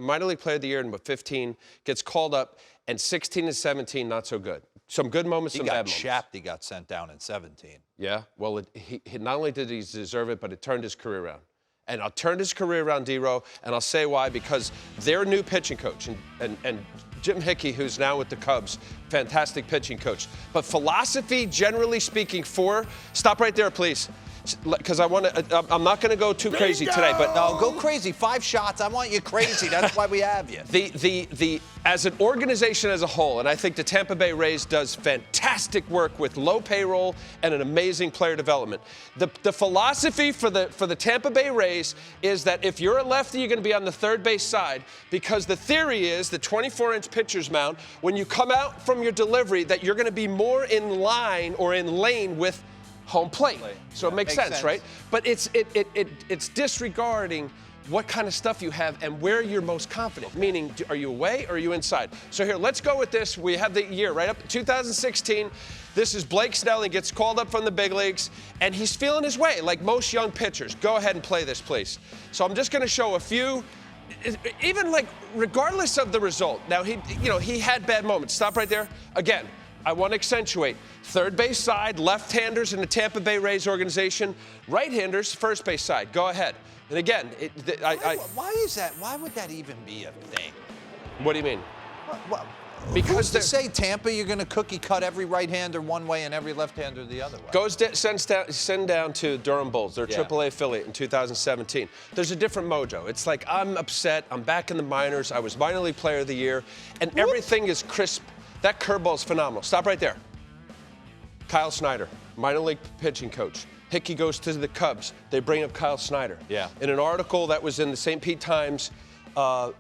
minor league player of the year in 15, gets called up, and 16 and 17, not so good. Some good moments, some bad moments. He got chapped. He got sent down in 17. Yeah, well, he not only did he deserve it, but it turned his career around. And I'll turn his career around, D-Row, and I'll say why, because their new pitching coach, and Jim Hickey, who's now with the Cubs, fantastic pitching coach. But philosophy, generally speaking, stop right there, please. Because I'm not going to go too crazy today, but no, go crazy. 5 shots. I want you crazy. That's why we have you. As an organization as a whole, and I think the Tampa Bay Rays does fantastic work with low payroll and an amazing player development. The philosophy for the Tampa Bay Rays is that if you're a lefty, you're going to be on the third base side, because the theory is the 24-inch pitcher's mound, when you come out from your delivery, that you're going to be more in line or in lane with home plate. So it makes sense, right? But it's disregarding what kind of stuff you have and where you're most confident. Meaning, are you away or are you inside? So here, let's go with this. We have the year right up to 2016. This is Blake Snell. He gets called up from the big leagues, and he's feeling his way like most young pitchers. Go ahead and play this, please. So I'm just going to show a few, even like regardless of the result. Now, he had bad moments. Stop right there. Again, I want to accentuate. Third base side, left-handers in the Tampa Bay Rays organization. Right-handers, first base side. Go ahead. And again, why is that? Why would that even be a thing? What do you mean? Well, because to say Tampa, you're going to cookie cut every right-hander one way and every left-hander the other way. Send down to Durham Bulls, their AAA affiliate in 2017. There's a different mojo. It's like, I'm upset. I'm back in the minors. I was minor league player of the year, and everything is crisp. That curveball is phenomenal. Stop right there. Kyle Snyder, minor league pitching coach. Hickey goes to the Cubs. They bring up Kyle Snyder. Yeah. In an article that was in the St. Pete Times, Blake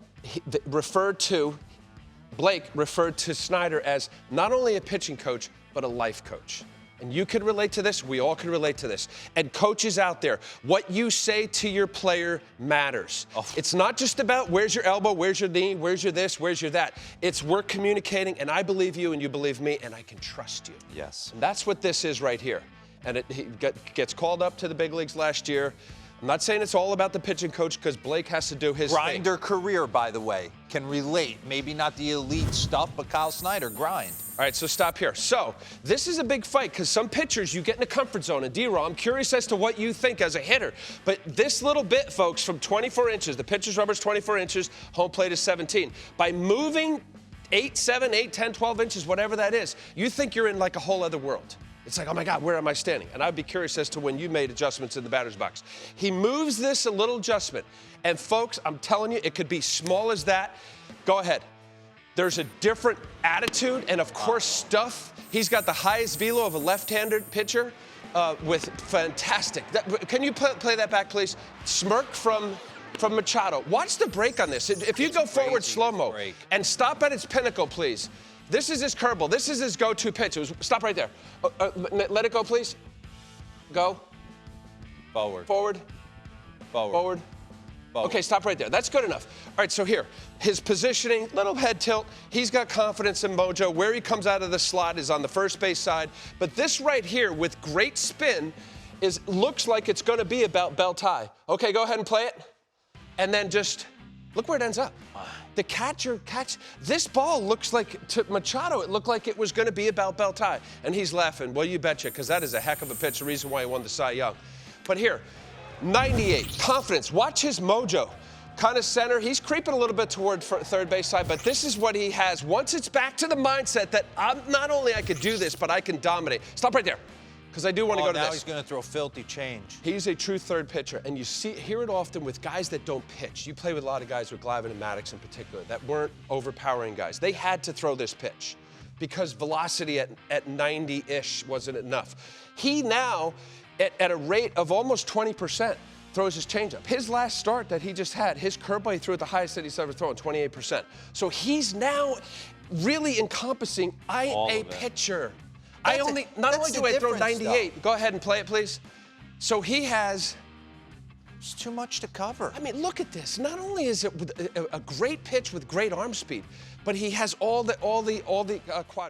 referred to Snyder as not only a pitching coach, but a life coach. And you could relate to this. We all could relate to this. And coaches out there, what you say to your player matters. Oh. It's not just about where's your elbow, where's your knee, where's your this, where's your that. It's we're communicating, and I believe you, and you believe me, and I can trust you. Yes. And that's what this is right here. And he gets called up to the big leagues last year. I'm not saying it's all about the pitching coach, because Blake has to do his Grinder thing. career, by the way, can relate. Maybe not the elite stuff, but Kyle Snyder, grind. All right, so stop here. So this is a big fight, because some pitchers, you get in a comfort zone. And D-Row, I'm curious as to what you think as a hitter. But this little bit, folks, from 24 inches, the pitcher's rubber is 24 inches, home plate is 17. By moving 8, 7, 8, 10, 12 inches, whatever that is, you think you're in like a whole other world. It's like, oh my God, where am I standing? And I'd be curious as to when you made adjustments in the batter's box. He moves this a little adjustment. And folks, I'm telling you, it could be small as that. Go ahead. There's a different attitude and, of course, stuff. He's got the highest velo of a left-handed pitcher with fantastic. Can you play that back, please? Smirk from Machado. Watch the break on this. If you go forward slow-mo and stop at its pinnacle, please. This is his curveball. This is his go-to pitch. Stop right there. Let it go, please. Go. Forward. Forward. Forward. Forward. Forward. Okay, stop right there. That's good enough. All right, so here, his positioning, little head tilt. He's got confidence in mojo. Where he comes out of the slot is on the first base side. But this right here with great spin looks like it's going to be about belt high. Okay, go ahead and play it. And then just look where it ends up. The catcher this ball looks like, to Machado, it looked like it was going to be about belt high. And he's laughing. Well, you betcha, because that is a heck of a pitch, the reason why he won the Cy Young. But here, 98, confidence. Watch his mojo. Kind of center. He's creeping a little bit toward third base side, but this is what he has. Once it's back to the mindset that not only I could do this, but I can dominate. Stop right there, because I do want to go to this. Now he's going to throw filthy change. He's a true third pitcher, and you hear it often with guys that don't pitch. You play with a lot of guys, with Glavine and Maddox in particular, that weren't overpowering guys. They had to throw this pitch because velocity at 90-ish wasn't enough. He now, at a rate of almost 20%, throws his changeup. His last start that he just had, his curveball, he threw at the highest that he's ever thrown, 28%. So he's now really encompassing, a pitcher. Not only do I throw 98, though. Go ahead and play it, please. So he has. It's too much to cover. I mean, look at this. Not only is it a great pitch with great arm speed, but he has all the quadrants.